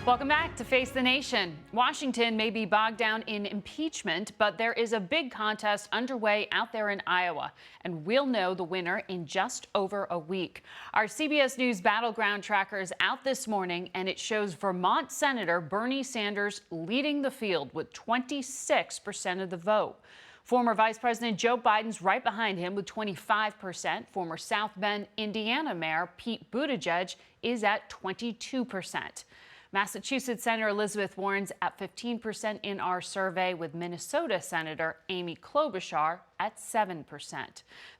Welcome back to Face the Nation. Washington may be bogged down in impeachment, but there is a big contest underway out there in Iowa, and we'll know the winner in just over a week. Our CBS News Battleground tracker is out this morning, and it shows Vermont Senator Bernie Sanders leading the field with 26% of the vote. Former Vice President Joe Biden's right behind him with 25%. Former South Bend, Indiana Mayor Pete Buttigieg is at 22%. Massachusetts Senator Elizabeth Warren's at 15% in our survey, with Minnesota Senator Amy Klobuchar at 7%.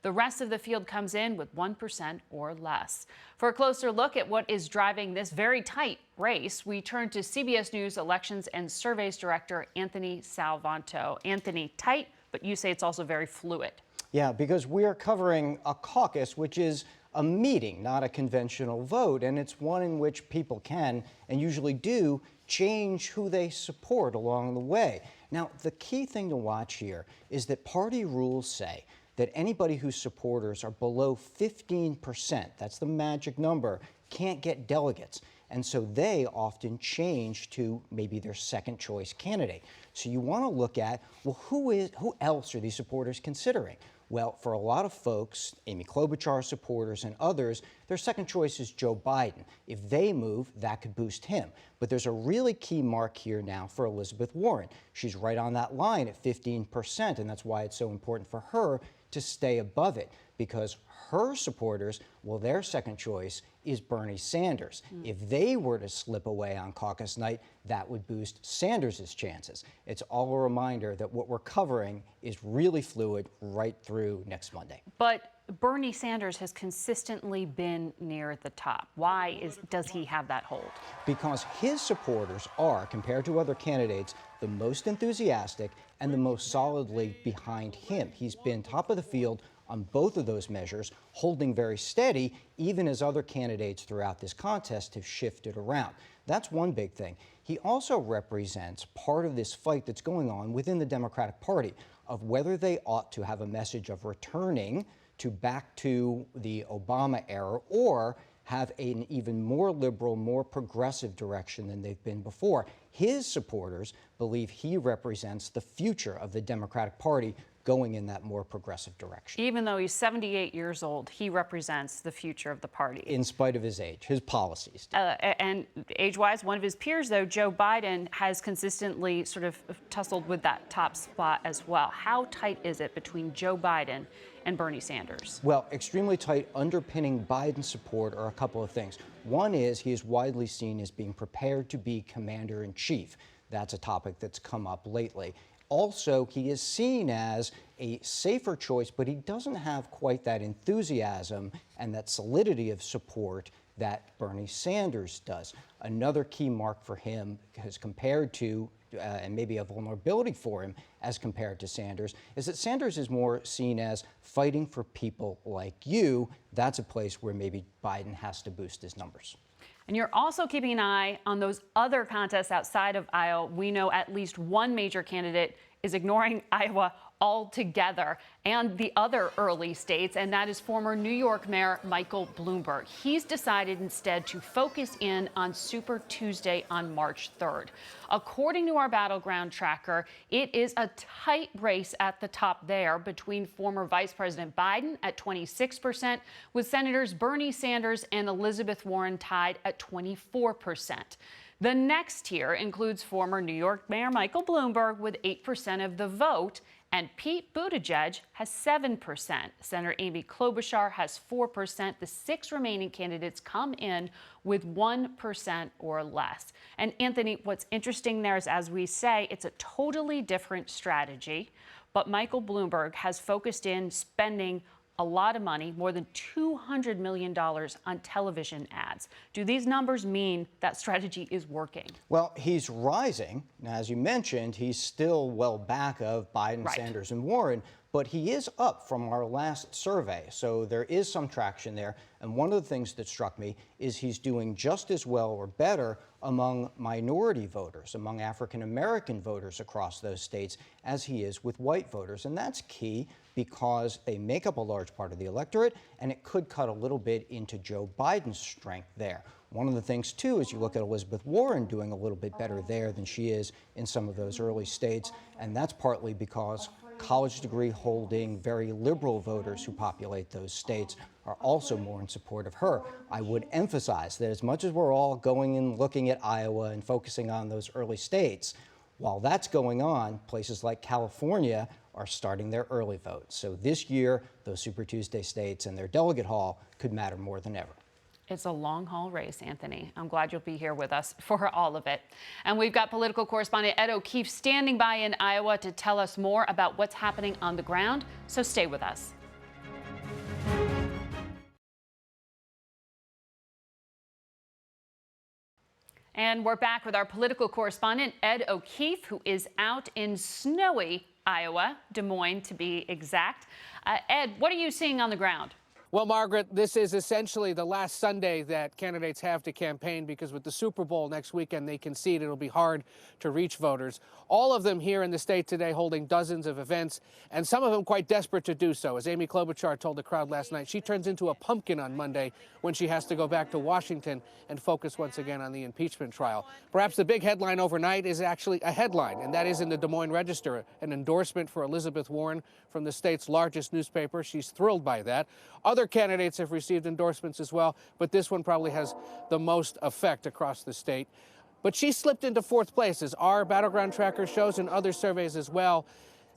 The rest of the field comes in with 1% or less. For a closer look at what is driving this very tight race, we turn to CBS News Elections and Surveys Director Anthony Salvanto. Anthony, tight, but you say it's also very fluid. Yeah, because we are covering a caucus, which is a meeting, not a conventional vote, and it's one in which people can, and usually do, change who they support along the way. Now, the key thing to watch here is that party rules say that anybody whose supporters are below 15%, that's the magic number, can't get delegates. And so they often change to maybe their second choice candidate. So you want to look at, well, who else are these supporters considering? Well, for a lot of folks, Amy Klobuchar supporters and others, their second choice is Joe Biden. If they move, that could boost him. But there's a really key mark here now for Elizabeth Warren. She's right on that line at 15%, and that's why it's so important for her to stay above it, because her supporters, well, their second choice is Bernie Sanders. If they were to slip away on caucus night, that would boost Sanders' chances. It's all a reminder that what we're covering is really fluid right through next Monday. But Bernie Sanders has consistently been near the top. Why does he have that hold? Because his supporters are, compared to other candidates, the most enthusiastic and the most solidly behind him. He's been top of the field on both of those measures, holding very steady, even as other candidates throughout this contest have shifted around. That's one big thing. He also represents part of this fight that's going on within the Democratic Party of whether they ought to have a message of returning back to the Obama era, or have an even more liberal, more progressive direction than they've been before. His supporters believe he represents the future of the Democratic Party, going in that more progressive direction. Even though he's 78 years old, he represents the future of the party. In spite of his age, his policies. And age-wise, one of his peers, though, Joe Biden, has consistently sort of tussled with that top spot as well. How tight is it between Joe Biden and Bernie Sanders? Well, extremely tight. Underpinning Biden's support are a couple of things. One is he is widely seen as being prepared to be commander-in-chief. That's a topic that's come up lately. Also, he is seen as a safer choice, but he doesn't have quite that enthusiasm and that solidity of support that Bernie Sanders does. Another key mark for him, as compared to, and maybe a vulnerability for him as compared to Sanders, is that Sanders is more seen as fighting for people like you. That's a place where maybe Biden has to boost his numbers. And you're also keeping an eye on those other contests outside of Iowa. We know at least one major candidate is ignoring Iowa altogether, and the other early states, and that is former New York Mayor Michael Bloomberg. He's decided instead to focus in on Super Tuesday on March 3rd. According to our Battleground tracker, it is a tight race at the top there between former Vice President Biden at 26%, with Senators Bernie Sanders and Elizabeth Warren tied at 24%. The next tier includes former New York Mayor Michael Bloomberg with 8% of the vote, and Pete Buttigieg has 7%. Senator Amy Klobuchar has 4%. The 6 remaining candidates come in with 1% or less. And Anthony, what's interesting there is, as we say, it's a totally different strategy, but Michael Bloomberg has focused in spending a lot of money, more than $200 million on television ads. Do these numbers mean that strategy is working? Well, he's rising. Now, as you mentioned, he's still well back of Biden, right. Sanders, and Warren, but he is up from our last survey, so there is some traction there. And one of the things that struck me is he's doing just as well or better among minority voters, among African American voters across those states, as he is with white voters. And that's key because they make up a large part of the electorate, and it could cut a little bit into Joe Biden's strength there. One of the things, too, is you look at Elizabeth Warren doing a little bit better there than she is in some of those early states, and that's partly because college degree holding, very liberal voters who populate those states are also more in support of her. I would emphasize that as much as we're all going and looking at Iowa and focusing on those early states, while that's going on, places like California are starting their early votes. So this year, those Super Tuesday states and their delegate haul could matter more than ever. It's a long haul race, Anthony. I'm glad you'll be here with us for all of it. And we've got political correspondent Ed O'Keefe standing by in Iowa to tell us more about what's happening on the ground. So stay with us. And we're back with our political correspondent, Ed O'Keefe, who is out in snowy Iowa, Des Moines to be exact. Ed, what are you seeing on the ground? Well, Margaret, this is essentially the last Sunday that candidates have to campaign because with the Super Bowl next weekend, they concede it'll be hard to reach voters. All of them here in the state today holding dozens of events, and some of them quite desperate to do so. As Amy Klobuchar told the crowd last night, she turns into a pumpkin on Monday when she has to go back to Washington and focus once again on the impeachment trial. Perhaps the big headline overnight is actually a headline, and that is in the Des Moines Register, an endorsement for Elizabeth Warren from the state's largest newspaper. She's thrilled by that. Other candidates have received endorsements as well, but this one probably has the most effect across the state. But she slipped into fourth place, as our Battleground tracker shows and other surveys as well,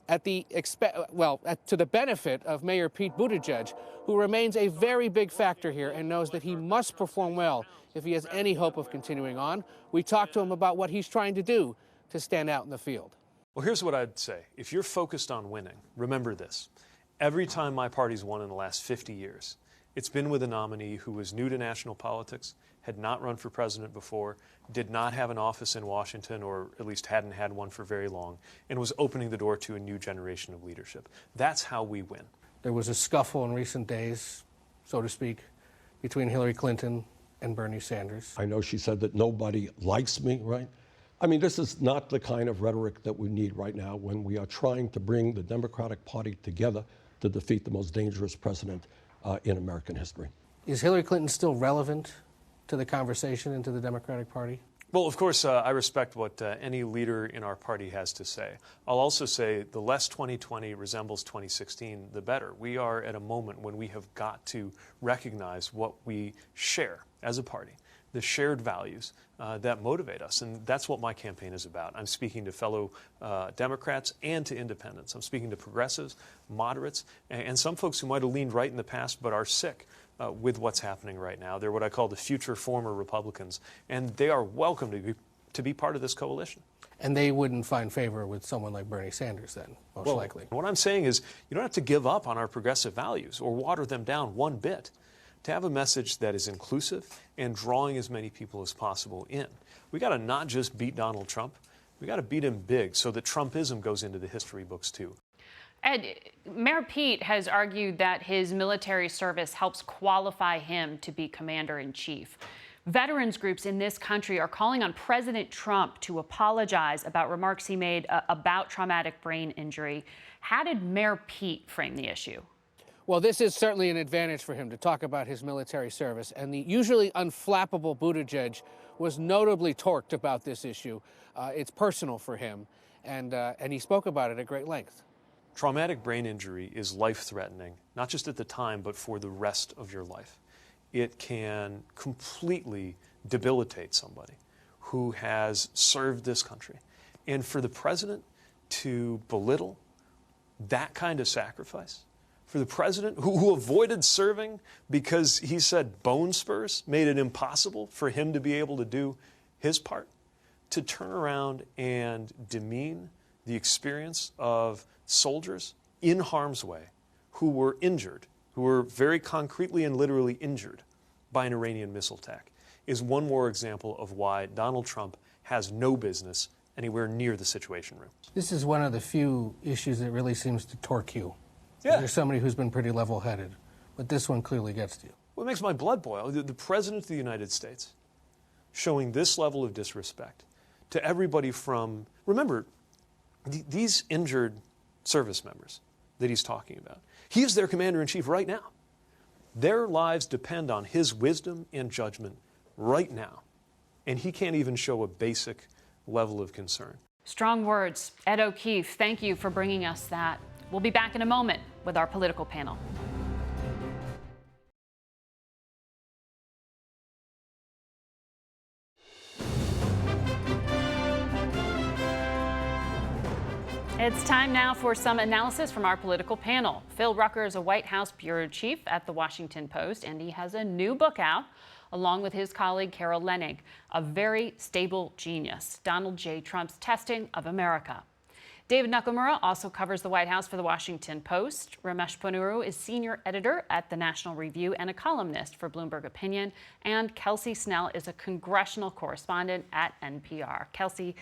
to the benefit of Mayor Pete Buttigieg, who remains a very big factor here and knows that he must perform well if he has any hope of continuing on. We talked to him about what he's trying to do to stand out in the field. Well, here's what I'd say. If you're focused on winning, remember this. Every time my party's won in the last 50 years, it's been with a nominee who was new to national politics, had not run for president before, did not have an office in Washington, or at least hadn't had one for very long, and was opening the door to a new generation of leadership. That's how we win. There was a scuffle in recent days, so to speak, between Hillary Clinton and Bernie Sanders. I know she said that nobody likes me, right? I mean, this is not the kind of rhetoric that we need right now when we are trying to bring the Democratic Party together to defeat the most dangerous president in American history. Is Hillary Clinton still relevant to the conversation and to the Democratic Party? Well, of course, I respect what any leader in our party has to say. I'll also say the less 2020 resembles 2016, the better. We are at a moment when we have got to recognize what we share as a party, the shared values that motivate us. And that's what my campaign is about. I'm speaking to fellow Democrats and to independents. I'm speaking to progressives, moderates, and some folks who might have leaned right in the past but are sick with what's happening right now. They're what I call the future former Republicans, and they are welcome to be part of this coalition. And they wouldn't find favor with someone like Bernie Sanders then, most likely. What I'm saying is you don't have to give up on our progressive values or water them down one bit. To have a message that is inclusive and drawing as many people as possible in. We got to not just beat Donald Trump, we got to beat him big so that Trumpism goes into the history books too. Ed, Mayor Pete has argued that his military service helps qualify him to be commander-in-chief. Veterans groups in this country are calling on President Trump to apologize about remarks he made about traumatic brain injury. How did Mayor Pete frame the issue? Well, this is certainly an advantage for him to talk about his military service, and the usually unflappable Buttigieg was notably torqued about this issue. It's personal for him, and he spoke about it at great length. Traumatic brain injury is life-threatening, not just at the time, but for the rest of your life. It can completely debilitate somebody who has served this country. And for the president to belittle that kind of sacrifice, for the president who avoided serving because he said bone spurs made it impossible for him to be able to do his part, to turn around and demean the experience of soldiers in harm's way who were injured, who were very concretely and literally injured by an Iranian missile attack, is one more example of why Donald Trump has no business anywhere near the Situation Room. This is one of the few issues that really seems to torque you. Yeah. You're somebody who's been pretty level-headed, but this one clearly gets to you. What makes my blood boil? The President of the United States showing this level of disrespect to everybody from, remember, these injured service members that he's talking about. He is their commander-in-chief right now. Their lives depend on his wisdom and judgment right now. And he can't even show a basic level of concern. Strong words. Ed O'Keefe, thank you for bringing us that. We'll be back in a moment with our political panel. It's time now for some analysis from our political panel. Phil Rucker is a White House bureau chief at The Washington Post, and he has a new book out, along with his colleague Carol Leonnig, A Very Stable Genius, Donald J. Trump's Testing of America. David Nakamura also covers the White House for The Washington Post. Ramesh Ponnuru is senior editor at the National Review and a columnist for Bloomberg Opinion. And Kelsey Snell is a congressional correspondent at NPR. Kelsey,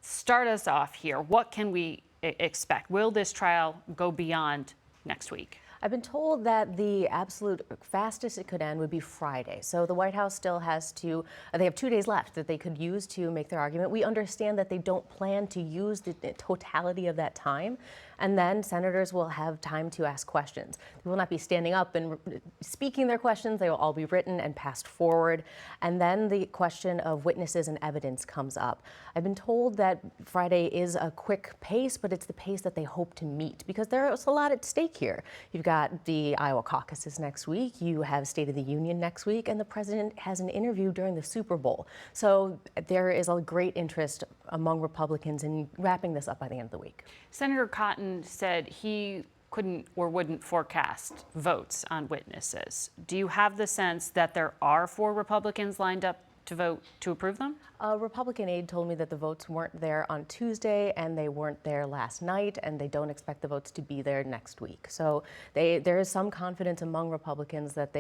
start us off here. What can we expect? Will this trial go beyond next week? I've been told that the absolute fastest it could end would be Friday. So the White House still has to, they have 2 days left that they could use to make their argument. We understand that they don't plan to use the totality of that time. And then senators will have time to ask questions. They will not be standing up and speaking their questions. They will all be written and passed forward. And then the question of witnesses and evidence comes up. I've been told that Friday is a quick pace, but it's the pace that they hope to meet because there's a lot at stake here. You've got the Iowa caucuses next week. You have State of the Union next week, and the president has an interview during the Super Bowl. So there is a great interest among Republicans in wrapping this up by the end of the week. Senator Cotton said he couldn't or wouldn't forecast votes on witnesses. Do you have the sense that there are 4 Republicans lined up to vote to approve them? A Republican aide told me that the votes weren't there on Tuesday and they weren't there last night, and they don't expect the votes to be there next week. So there is some confidence among Republicans that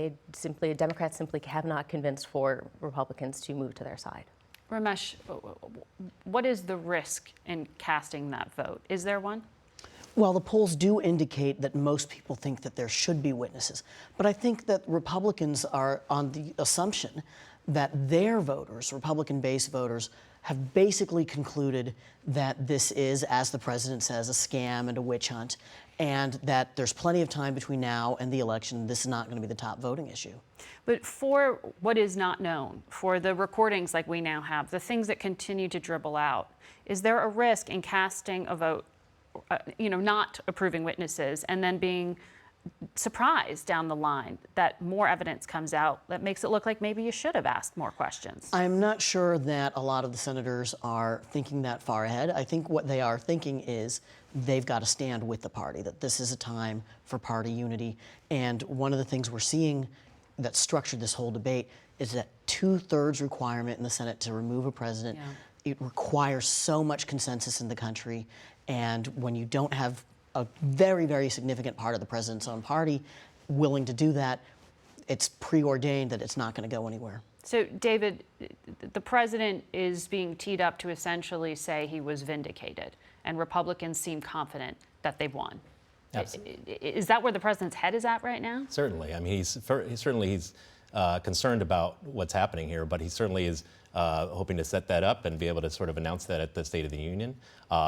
Democrats simply have not convinced 4 Republicans to move to their side. Ramesh, what is the risk in casting that vote? Is there one? Well, the polls do indicate that most people think that there should be witnesses. But I think that Republicans are on the assumption that their voters, Republican-based voters, have basically concluded that this is, as the president says, a scam and a witch hunt, and that there's plenty of time between now and the election. This is not going to be the top voting issue. But for what is not known, for the recordings like we now have, the things that continue to dribble out, is there a risk in casting a vote, not approving witnesses, and then being surprised down the line that more evidence comes out that makes it look like maybe you should have asked more questions? I'm not sure that a lot of the senators are thinking that far ahead. I think what they are thinking is they've got to stand with the party, that this is a time for party unity. And one of the things we're seeing that structured this whole debate is that 2/3 requirement in the Senate to remove a president. Yeah. It requires so much consensus in the country. And when you don't have a very, very significant part of the president's own party willing to do that, it's preordained that it's not going to go anywhere. So, David, the president is being teed up to essentially say he was vindicated, and Republicans seem confident that they've won. Absolutely. Is that where the president's head is at right now? Certainly. I mean, he's concerned about what's happening here, but he certainly is hoping to set that up and be able to sort of announce that at the State of the Union.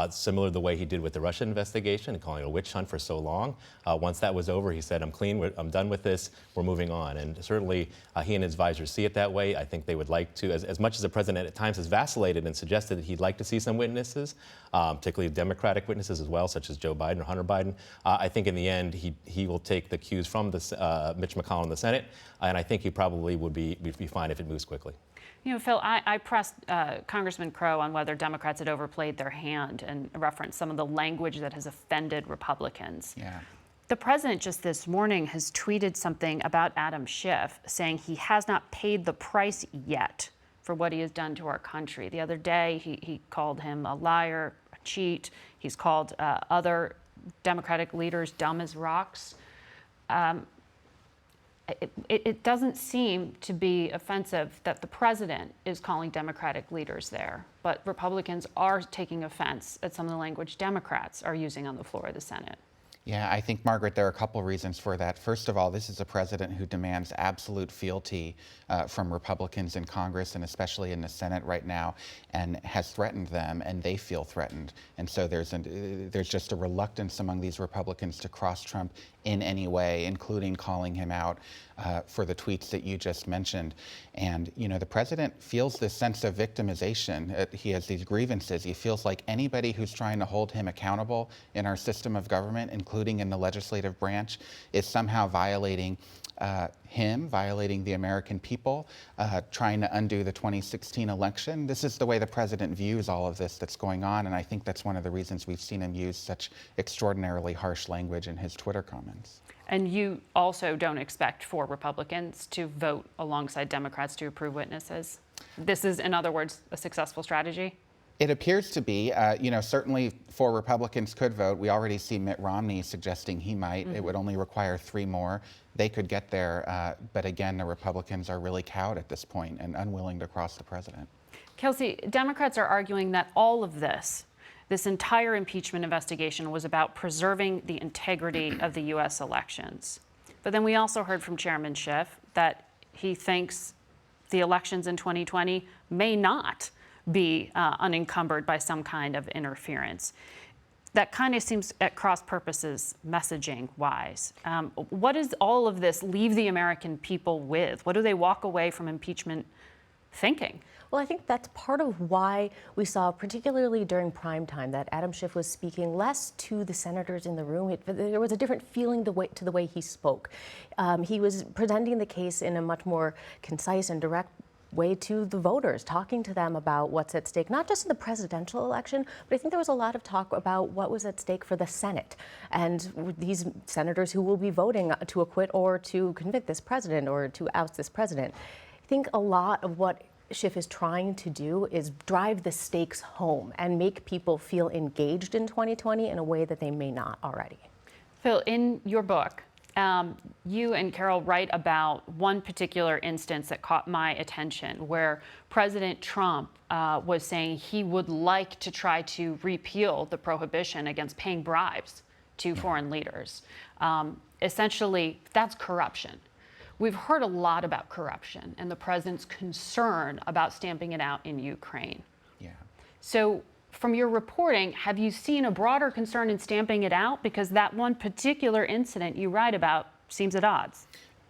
Similar to the way he did with the Russia investigation and calling it a witch hunt for so long. Once that was over, he said, I'm clean, I'm done with this, we're moving on. And certainly he and his advisors see it that way. I think they would like to, as much as the president at times has vacillated and suggested that he'd like to see some witnesses, particularly Democratic witnesses as well, such as Joe Biden or Hunter Biden. I think in the end, he will take the cues from Mitch McConnell in the Senate, and I think he probably would be fine if it moves quickly. You know, Phil, I pressed Congressman Crow on whether Democrats had overplayed their hand and referenced some of the language that has offended Republicans. Yeah. The president just this morning has tweeted something about Adam Schiff, saying he has not paid the price yet for what he has done to our country. The other day, he called him a liar, a cheat. He's called other Democratic leaders dumb as rocks. It doesn't seem to be offensive that the president is calling Democratic leaders there, but Republicans are taking offense at some of the language Democrats are using on the floor of the Senate. Yeah, I think, Margaret, there are a couple reasons for that. First of all, this is a president who demands absolute fealty from Republicans in Congress and especially in the Senate right now, and has threatened them, and they feel threatened. And so there's just a reluctance among these Republicans to cross Trump in any way, including calling him out for the tweets that you just mentioned. And, you know, the president feels this sense of victimization. He has these grievances. He feels like anybody who's trying to hold him accountable in our system of government, including in the legislative branch, is somehow violating him, violating the American people, trying to undo the 2016 election. This is the way the president views all of this that's going on, and I think that's one of the reasons we've seen him use such extraordinarily harsh language in his Twitter comments. And you also don't expect for Republicans to vote alongside Democrats to approve witnesses? This is, in other words, a successful strategy? It appears to be. You know, certainly 4 Republicans could vote. We already see Mitt Romney suggesting he might. It would only require 3 more. They could get there. But again, the Republicans are really cowed at this point and unwilling to cross the president. Kelsey, Democrats are arguing that all of this entire impeachment investigation was about preserving the integrity of the U.S. elections. But then we also heard from Chairman Schiff that he thinks the elections in 2020 may not be unencumbered by some kind of interference. That kind of seems at cross purposes messaging-wise. What does all of this leave the American people with? What do they walk away from impeachment thinking? Well, I think that's part of why we saw, particularly during prime time, that Adam Schiff was speaking less to the senators in the room. There was a different feeling to the way he spoke. He was presenting the case in a much more concise and direct way to the voters, talking to them about what's at stake, not just in the presidential election, but I think there was a lot of talk about what was at stake for the Senate and these senators who will be voting to acquit or to convict this president or to oust this president. I think a lot of what Schiff is trying to do is drive the stakes home and make people feel engaged in 2020 in a way that they may not already. Phil, in your book, you and Carol write about one particular instance that caught my attention where President Trump was saying he would like to try to repeal the prohibition against paying bribes to foreign leaders. Essentially, that's corruption. We've heard a lot about corruption and the president's concern about stamping it out in Ukraine. Yeah. So from your reporting, have you seen a broader concern in stamping it out? Because that one particular incident you write about seems at odds.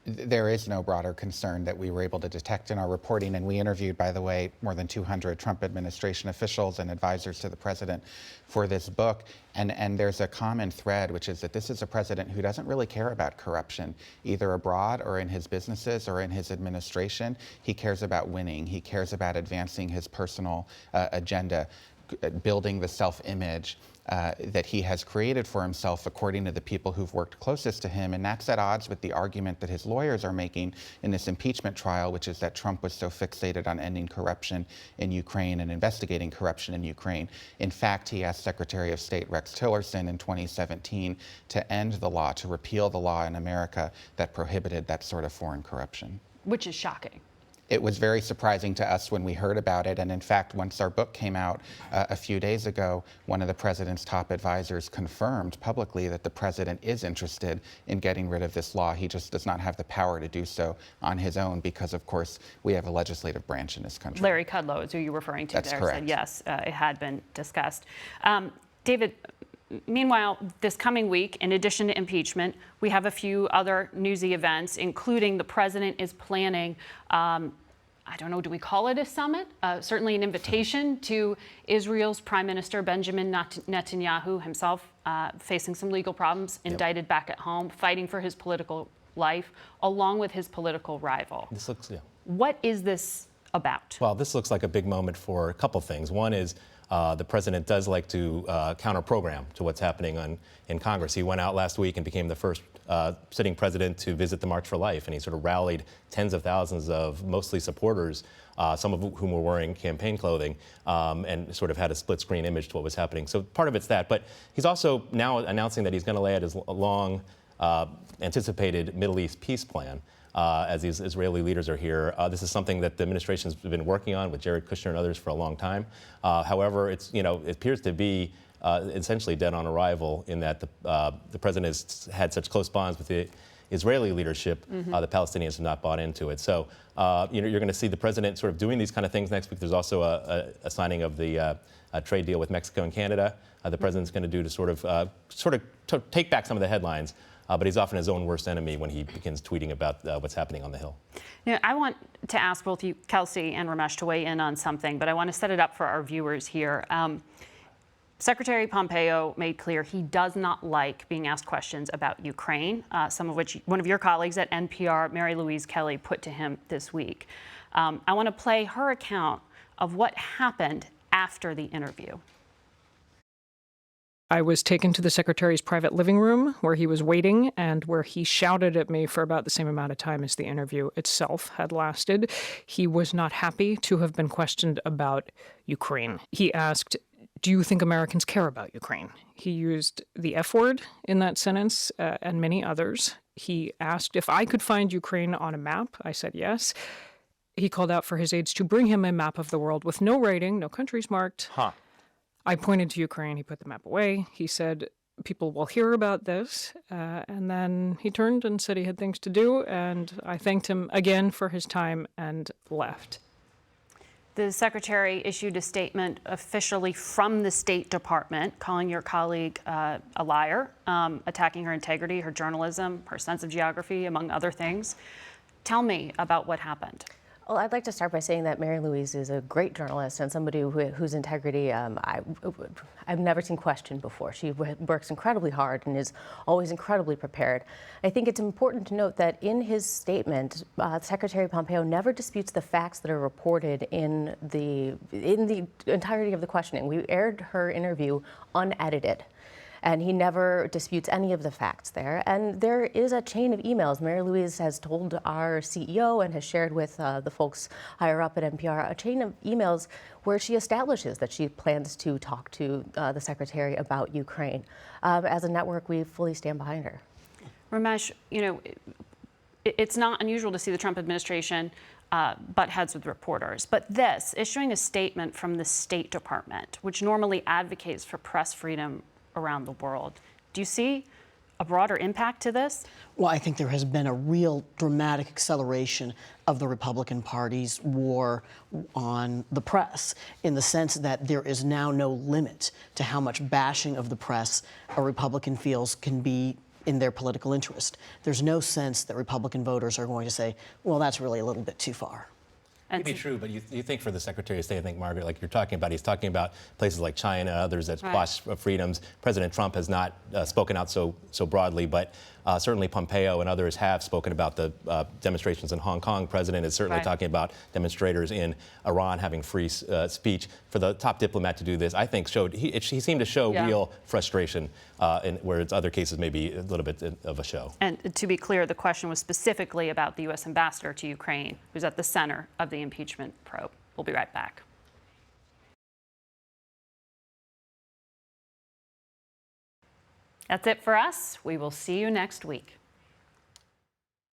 There is no broader concern that we were able to detect in our reporting, and we interviewed, by the way, more than 200 Trump administration officials and advisors to the president for this book. And there's a common thread, which is that this is a president who doesn't really care about corruption, either abroad or in his businesses or in his administration. He cares about winning. He cares about advancing his personal agenda, building the self-image that he has created for himself according to the people who've worked closest to him. And that's at odds with the argument that his lawyers are making in this impeachment trial, which is that Trump was so fixated on ending corruption in Ukraine and investigating corruption in Ukraine. In fact, he asked Secretary of State Rex Tillerson in 2017 to end the law, to repeal the law in America that prohibited that sort of foreign corruption. Which is shocking. It was very surprising to us when we heard about it. And in fact, once our book came out a few days ago, one of the president's top advisors confirmed publicly that the president is interested in getting rid of this law. He just does not have the power to do so on his own because, of course, we have a legislative branch in this country. Larry Kudlow is who you're referring to. That's there. correct. Said yes, it had been discussed. David, meanwhile, this coming week, in addition to impeachment, we have a few other newsy events, including the president is planning, I don't know, do we call it a summit? Certainly an invitation to Israel's Prime Minister Benjamin Netanyahu, himself facing some legal problems, indicted back at home, fighting for his political life, along with his political rival. This looks, What is this about? Well, this looks like a big moment for a couple things. One is the president does like to counter-program to what's happening in Congress. He went out last week and became the first sitting president to visit the March for Life, and he sort of rallied tens of thousands of mostly supporters, some of whom were wearing campaign clothing, and sort of had a split-screen image to what was happening. So part of it's that, but he's also now announcing that he's going to lay out his long anticipated Middle East peace plan. As these Israeli leaders are here. This is something that the administration's been working on with Jared Kushner and others for a long time. However, it appears to be essentially dead on arrival in that the president has had such close bonds with the Israeli leadership, the Palestinians have not bought into it. So, you're going to see the president sort of doing these kind of things next week. There's also a signing of the trade deal with Mexico and Canada. The president's going to do to sort of take back some of the headlines. But he's often his own worst enemy when he begins tweeting about what's happening on the Hill. I want to ask both you, Kelsey and Ramesh, to weigh in on something, but I want to set it up for our viewers here. Secretary Pompeo made clear he does not like being asked questions about Ukraine, some of which one of your colleagues at NPR, Mary Louise Kelly, put to him this week. I want to play her account of what happened after the interview. I was taken to the secretary's private living room where he was waiting and where he shouted at me for about the same amount of time as the interview itself had lasted. He was not happy to have been questioned about Ukraine. He asked, "Do you think Americans care about Ukraine?" He used the F word in that sentence and many others. He asked if I could find Ukraine on a map. I said yes. He called out for his aides to bring him a map of the world with no rating, no countries marked. I pointed to Ukraine. He put the map away. He said, "People will hear about this." And then he turned and said he had things to do. And I thanked him again for his time and left. The secretary issued a statement officially from the State Department, calling your colleague a liar, attacking her integrity, her journalism, her sense of geography, among other things. Tell me about what happened. Well, I'd like to start by saying that Mary Louise is a great journalist and somebody whose integrity I've never seen questioned before. She works incredibly hard and is always incredibly prepared. I think it's important to note that in his statement, Secretary Pompeo never disputes the facts that are reported in the entirety of the questioning. We aired her interview unedited. And he never disputes any of the facts there. And there is a chain of emails. Mary Louise has told our CEO and has shared with the folks higher up at NPR a chain of emails where she establishes that she plans to talk to the secretary about Ukraine. As a network, we fully stand behind her. Ramesh, it's not unusual to see the Trump administration butt heads with reporters. But this, issuing a statement from the State Department, which normally advocates for press freedom around the world. Do you see a broader impact to this? Well, I think there has been a real dramatic acceleration of the Republican Party's war on the press, in the sense that there is now no limit to how much bashing of the press a Republican feels can be in their political interest. There's no sense that Republican voters are going to say, well, that's really a little bit too far. Maybe true, but you think for the Secretary of State, I think, Margaret, like you're talking about, he's talking about places like China, others that squash freedoms. President Trump has not spoken out so broadly, but certainly Pompeo and others have spoken about the demonstrations in Hong Kong. President is certainly talking about demonstrators in Iran having free speech. For the top diplomat to do this, I think he seemed to show real frustration, whereas other cases maybe a little bit of a show. And to be clear, the question was specifically about the U.S. ambassador to Ukraine, who's at the center of the impeachment probe. We'll be right back. That's it for us. We will see you next week.